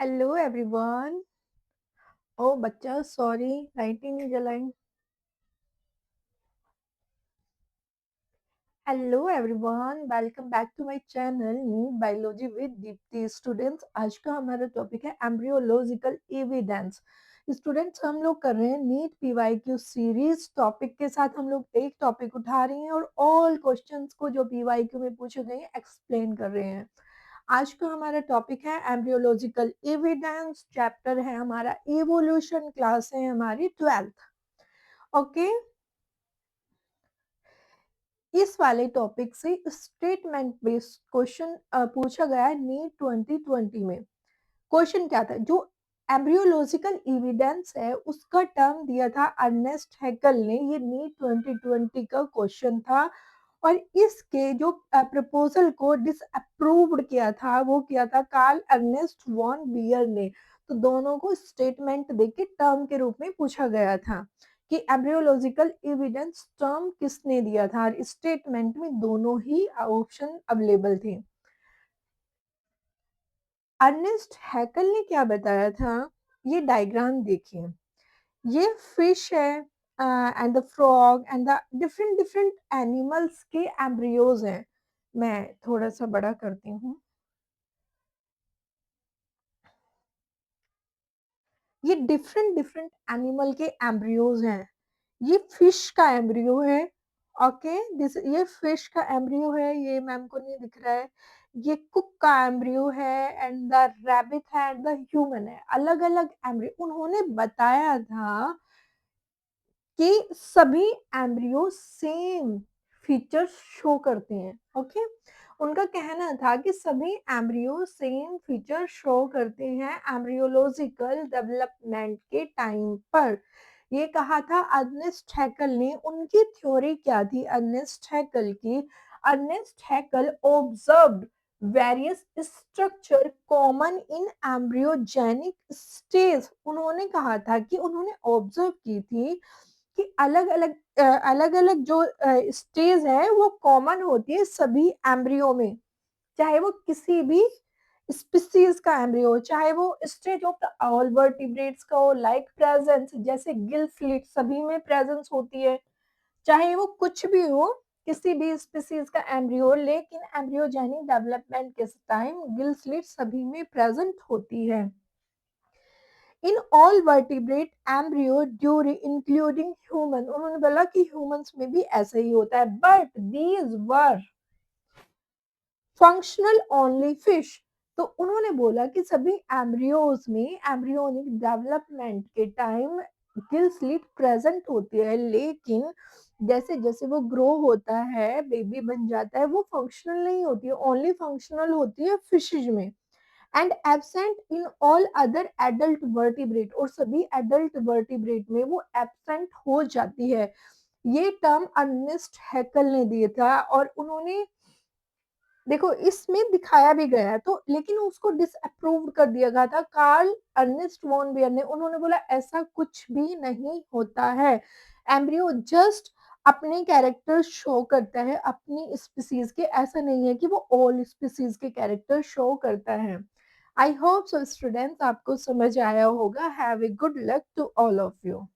Hello everyone. ओ बच्चा sorry, light ही नहीं जलाई। Hello everyone, welcome back to my channel NEET biology with Deepti. Students, आज का हमारा टॉपिक है एम्ब्रियोलॉजिकल एविडेंस। स्टूडेंट्स, हम लोग कर रहे हैं नीट पीवाईक्यू सीरीज। टॉपिक के साथ हम लोग एक टॉपिक उठा रहे हैं और ऑल क्वेश्चंस को जो पीवाईक्यू में पूछे गए हैं एक्सप्लेन कर रहे हैं। आज का हमारा टॉपिक है एम्ब्रियोलॉजिकल एविडेंस। चैप्टर है हमारा इवोल्यूशन, क्लास है हमारी 12th। ओके, इस वाले टॉपिक से स्टेटमेंट बेस्ड क्वेश्चन पूछा गया है नीट 2020 में। क्वेश्चन क्या था? जो एम्ब्रियोलॉजिकल एविडेंस है उसका टर्म दिया था अर्नेस्ट हैकल ने। ये नीट 2020 का क्वेश्चन था और इसके जो प्रपोजल को डिसअप्रूव्ड किया था वो किया था कार्ल अर्नेस्ट वॉन बियर ने। तो दोनों को स्टेटमेंट देके टर्म के रूप में पूछा गया था कि एम्ब्रियोलॉजिकल एविडेंस टर्म किसने दिया था, और स्टेटमेंट में दोनों ही ऑप्शन अवेलेबल थे। अर्नेस्ट हैकल ने क्या बताया था, ये डायग्राम देखिए। ये फिश है and the frog and the different different animals के एम्ब्रियोज हैं। मैं थोड़ा सा बड़ा करती हूँ। ये डिफरेंट डिफरेंट एनिमल के एम्ब्रियोज हैं। ये फिश का एम्ब्रियो है। ओके, दिस ये फिश का एम्ब्रियो है, ये मैम को नहीं दिख रहा है। ये कुक का एम्ब्रियो है एंड द रैबिट है एंड द ह्यूमन है। अलग अलग एम्ब्रियो उन्होंने बताया था कि सभी एम्ब्रियो सेम फीचर्स शो करते हैं। ओके, उनका कहना था कि सभी एम्ब्रियो सेम फीचर शो करते हैं एम्ब्रियोलॉजिकल डेवलपमेंट के टाइम पर। ये कहा था अर्नेस्ट हैकल ने। उनकी थ्योरी क्या थी अर्नेस्ट हैकल की? Ernest Haeckel observed various structure common in embryogenic stage. उन्होंने कहा था कि उन्होंने ऑब्जर्व की थी कि अलग अलग जो स्टेज है वो कॉमन होती है सभी एम्ब्रियो में, चाहे वो किसी भी स्पीसीज का एम्ब्रियो हो, चाहे वो stage of the all vertebrates का हो, लाइक प्रेजेंस, जैसे गिल स्लिट सभी में प्रेजेंस होती है, चाहे वो कुछ भी हो, किसी भी स्पीसीज का एम्ब्रियो, लेकिन एम्ब्रियोजेनिक डेवलपमेंट के टाइम गिल स्लिट सभी में प्रेजेंट होती है। In all vertebrate embryo during including human. उन्होंने बोला कि ह्यूमंस में भी ऐसा ही होता है, but these were functional only fish. तो उन्होंने बोला कि सभी एम्ब्रियोज में एम्ब्रियोनिक डेवलपमेंट के टाइम गिल स्लिट प्रेजेंट होती है, लेकिन जैसे जैसे वो ग्रो होता है, बेबी बन जाता है, वो फंक्शनल नहीं होती है, ओनली फंक्शनल होती है फिशेज में and absent in all other adult vertebrate. और सभी एडल्ट वर्टिब्रेट में वो एब्सेंट हो जाती है। ये टर्म अर्नेस्ट हैकल ने दिया था और उन्होंने देखो इसमें दिखाया भी गया है, तो लेकिन उसको डिसअप्रूव कर दिया गया था कार्ल अर्नेस्ट वॉन बियर ने। उन्होंने बोला ऐसा कुछ भी नहीं होता है, एम्ब्रियो जस्ट अपने कैरेक्टर शो करता है अपनी स्पीसीज के। ऐसा नहीं है कि वो ऑल स्पीसीज के कैरेक्टर शो करता है। आई होप सो स्टूडेंट्स, आपको समझ आया होगा। Have a good luck to all of you.